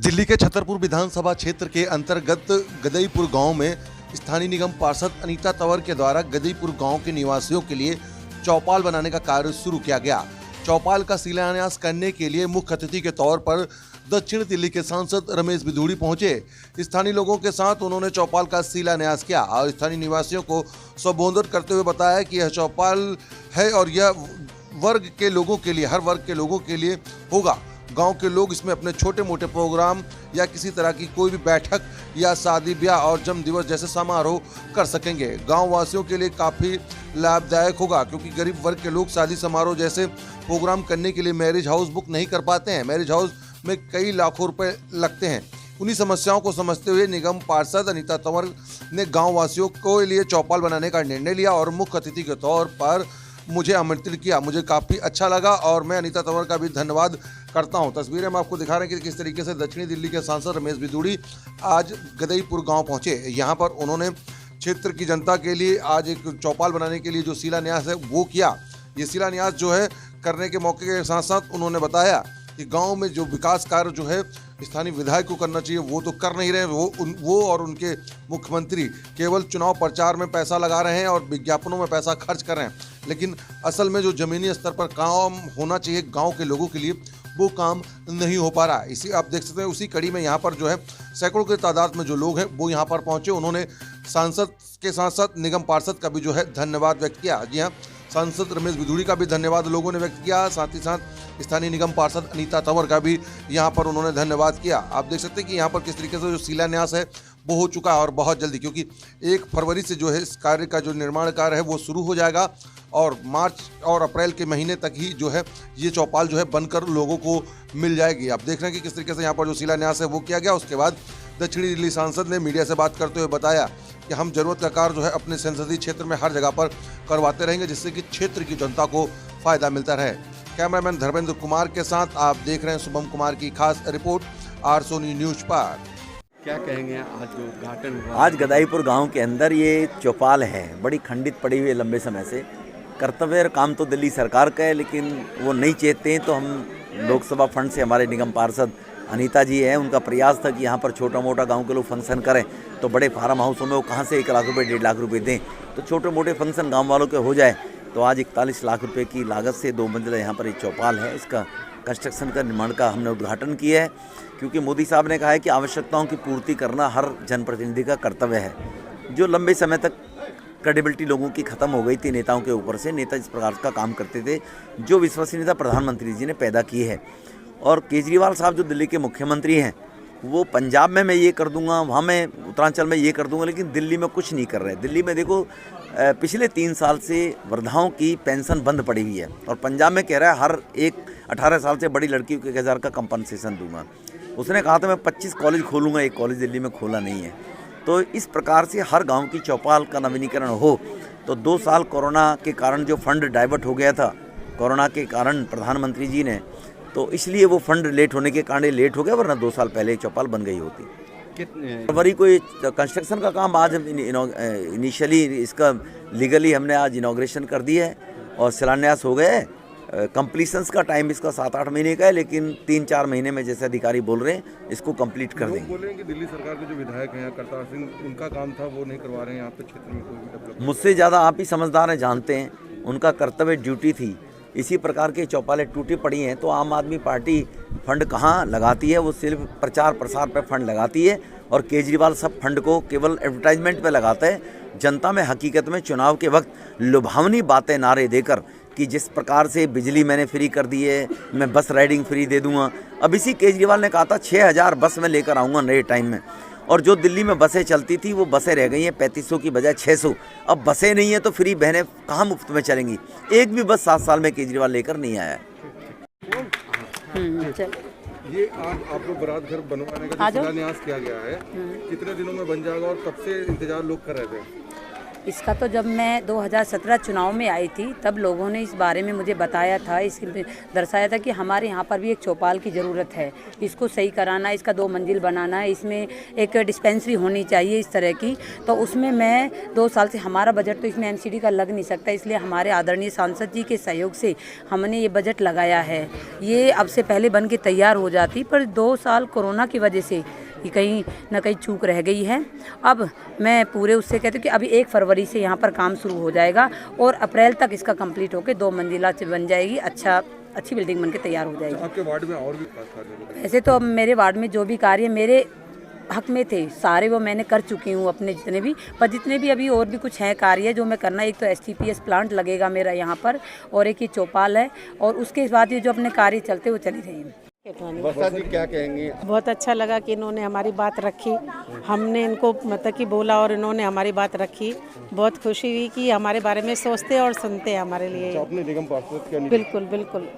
दिल्ली के छतरपुर विधानसभा क्षेत्र के अंतर्गत गदईपुर गांव में स्थानीय निगम पार्षद अनीता तंवर के द्वारा गदईपुर गांव के निवासियों के लिए चौपाल बनाने का कार्य शुरू किया गया। चौपाल का शिलान्यास करने के लिए मुख्य अतिथि के तौर पर दक्षिण दिल्ली के सांसद रमेश बिधूड़ी पहुंचे। स्थानीय लोगों के साथ उन्होंने चौपाल का शिलान्यास किया और स्थानीय निवासियों को संबोधित करते हुए बताया कि यह चौपाल है और यह वर्ग के लोगों के लिए, हर वर्ग के लोगों के लिए होगा। गांव के लोग इसमें अपने छोटे मोटे प्रोग्राम या किसी तरह की कोई भी बैठक या शादी ब्याह और जन्म दिवस जैसे समारोह कर सकेंगे। गांव वासियों के लिए काफ़ी लाभदायक होगा क्योंकि गरीब वर्ग के लोग शादी समारोह जैसे प्रोग्राम करने के लिए मैरिज हाउस बुक नहीं कर पाते हैं। मैरिज हाउस में कई लाखों रुपए लगते हैं। उन्हीं समस्याओं को समझते हुए निगम पार्षद अनीता तंवर ने गाँव वासियों के लिए चौपाल बनाने का निर्णय लिया और मुख्य अतिथि के तौर पर मुझे आमंत्रित किया। मुझे काफ़ी अच्छा लगा और मैं अनीता तंवर का भी धन्यवाद करता हूं। तस्वीरें हम आपको दिखा रहे हैं कि किस तरीके से दक्षिणी दिल्ली के सांसद रमेश बिधूड़ी आज गदईपुर गांव पहुंचे। यहां पर उन्होंने क्षेत्र की जनता के लिए आज एक चौपाल बनाने के लिए जो शिलान्यास है वो किया। ये शिलान्यास जो है करने के मौके के साथ साथ उन्होंने बताया कि गाँव में जो विकास कार्य जो है स्थानीय विधायक को करना चाहिए वो तो कर नहीं रहे। वो और उनके मुख्यमंत्री केवल चुनाव प्रचार में पैसा लगा रहे हैं और विज्ञापनों में पैसा खर्च कर रहे हैं, लेकिन असल में जो जमीनी स्तर पर काम होना चाहिए गांव के लोगों के लिए वो काम नहीं हो पा रहा है। इसी आप देख सकते हैं उसी कड़ी में यहाँ पर जो है सैकड़ों की तादाद में जो लोग हैं वो यहाँ पर पहुँचे। उन्होंने सांसद के साथ साथ निगम पार्षद का भी जो है धन्यवाद व्यक्त किया। जी हाँ, सांसद रमेश बिधूड़ी का भी धन्यवाद लोगों ने व्यक्त किया। साथ ही साथ स्थानीय निगम पार्षद अनीता तंवर का भी यहाँ पर उन्होंने धन्यवाद किया। आप देख सकते हैं कि यहाँ पर किस तरीके से जो शिलान्यास है वो हो चुका है और बहुत जल्दी, क्योंकि 1 फरवरी से जो है इस कार्य का जो निर्माण कार्य है वो शुरू हो जाएगा और मार्च और अप्रैल के महीने तक ही जो है ये चौपाल जो है बनकर लोगों को मिल जाएगी। आप देख रहे हैं कि किस तरीके से यहाँ पर जो शिलान्यास है वो किया गया। उसके बाद दक्षिणी दिल्ली सांसद ने मीडिया से बात करते हुए बताया कि हम जरूरत का कार्य जो है अपने संसदीय क्षेत्र में हर जगह पर करवाते रहेंगे जिससे कि क्षेत्र की जनता को फायदा मिलता रहे। कैमरामैन धर्मेंद्र कुमार के साथ आप देख रहे हैं शुभम कुमार की खास रिपोर्ट आरसोनी न्यूज पर। क्या कहेंगे आज जो उद्घाटन हुआ? आज गदईपुर गांव के अंदर ये चौपाल है, बड़ी खंडित पड़ी हुई है लंबे समय से। कर्तव्य और काम तो दिल्ली सरकार का है, लेकिन वो नहीं चाहते हैं। तो हम लोकसभा फंड से हमारे निगम पार्षद अनीता जी हैं, उनका प्रयास था कि यहाँ पर छोटा मोटा गांव के लोग फंक्शन करें तो बड़े फार्म हाउसों में वो कहाँ से 1 लाख रुपये 1.5 लाख रुपये दें, तो छोटे मोटे फंक्शन गाँव वालों के हो जाए। तो आज 41 लाख रुपये की लागत से 2 मंजिला यहाँ पर एक चौपाल है, इसका कंस्ट्रक्शन का निर्माण का हमने उद्घाटन किया है। क्योंकि मोदी साहब ने कहा है कि आवश्यकताओं की पूर्ति करना हर जनप्रतिनिधि का कर्तव्य है। जो लंबे समय तक क्रेडिबिलिटी लोगों की खत्म हो गई थी नेताओं के ऊपर से, नेता जिस प्रकार का काम करते थे, जो विश्वसनीयता प्रधानमंत्री जी ने पैदा की है। और केजरीवाल साहब जो दिल्ली के मुख्यमंत्री हैं, वो पंजाब में मैं ये कर दूंगा, वहाँ मैं उत्तरांचल में ये कर दूंगा, लेकिन दिल्ली में कुछ नहीं कर रहे। दिल्ली में देखो पिछले 3 साल से वृद्धाओं की पेंशन बंद पड़ी हुई है और पंजाब में कह रहा है हर एक 18 साल से बड़ी लड़की को 1,000 का कंपनसेशन दूंगा। उसने कहा था मैं 25 कॉलेज खोलूँगा, एक कॉलेज दिल्ली में खोला नहीं है। तो इस प्रकार से हर गांव की चौपाल का नवीनीकरण हो। तो 2 साल कोरोना के कारण जो फंड डाइवर्ट हो गया था, कोरोना के कारण प्रधानमंत्री जी ने, तो इसलिए वो फंड लेट होने के कारण लेट हो गया, वरना 2 साल पहले एक चौपाल बन गई होती। फरवरी को ये कंस्ट्रक्शन का काम आज इनिशियली इसका लीगली हमने आज इनॉग्रेशन कर दिया है और शिलान्यास हो गए। कंप्लीशंस का टाइम इसका 7-8 महीने का है, लेकिन 3-4 महीने में जैसे अधिकारी बोल रहे हैं इसको कंप्लीट कर देंगे। बोल रहे हैं कि दिल्ली सरकार के जो विधायक हैं करतार सिंह, उनका काम था वो नहीं करवा रहे हैं यहाँ पे क्षेत्र में कोई भी डेवलपमेंट। मुझसे ज़्यादा आप ही समझदार हैं, जानते हैं उनका कर्तव्य ड्यूटी थी। इसी प्रकार के चौपालें टूटी पड़ी हैं तो आम आदमी पार्टी फंड कहाँ लगाती है, वो सिर्फ प्रचार प्रसार पर फंड लगाती है और केजरीवाल सब फंड को केवल एडवर्टाइजमेंट पे लगाता है। जनता में हकीकत में चुनाव के वक्त लुभावनी बातें नारे देकर कि जिस प्रकार से बिजली मैंने फ्री कर दी है, मैं बस राइडिंग फ्री दे दूंगा। अब इसी केजरीवाल ने कहा था 6,000 बस में लेकर आऊँगा नए टाइम में, और जो दिल्ली में बसें चलती थी वो बसें रह गई हैं 3500 की बजाय 600। अब बसें नहीं है तो फ्री बहनें कहाँ मुफ्त में चलेंगी? एक भी बस 7 साल में केजरीवाल लेकर नहीं आया है। ये आज आप लोग बारात घर बनवाने का जो शिलान्यास किया गया है, कितने दिनों में बन जाएगा और कब से इंतजार लोग कर रहे थे? इसका तो जब मैं 2017 चुनाव में आई थी तब लोगों ने इस बारे में मुझे बताया था, दर्शाया था कि हमारे यहाँ पर भी एक चौपाल की ज़रूरत है, इसको सही कराना, इसका 2 मंजिल बनाना है, इसमें एक डिस्पेंसरी होनी चाहिए इस तरह की। तो उसमें मैं 2 साल से, हमारा बजट तो इसमें एमसीडी का लग नहीं सकता, इसलिए हमारे आदरणीय सांसद जी के सहयोग से हमने ये बजट लगाया है। ये अब से पहले बन के तैयार हो जाती, पर 2 साल कोरोना की वजह से कि कहीं ना कहीं चूक रह गई है। अब मैं पूरे उससे कहती हूँ कि अभी 1 फरवरी से यहाँ पर काम शुरू हो जाएगा और अप्रैल तक इसका कंप्लीट होकर 2 मंजिला बन जाएगी, अच्छी बिल्डिंग बन के तैयार हो जाएगी। आपके वार्ड में और भी कार्य? ऐसे तो अब मेरे वार्ड में जो भी कार्य मेरे हक में थे सारे वो मैंने कर चुकी हूँ अपने जितने भी, पर जितने भी अभी और भी कुछ हैं कार्य जो मैं करना। एक तो STPS प्लांट लगेगा मेरा यहाँ पर, और एक ये चौपाल है, और उसके बाद ये जो अपने कार्य चलते वो चली रही हैं। वर्षा जी क्या कहेंगे? बहुत अच्छा लगा कि इन्होंने हमारी बात रखी, हमने इनको मतलब कि बोला और इन्होंने हमारी बात रखी। बहुत खुशी हुई कि हमारे बारे में सोचते और सुनते हैं हमारे लिए। अपने निगम पार्षद क्या? बिल्कुल बिल्कुल।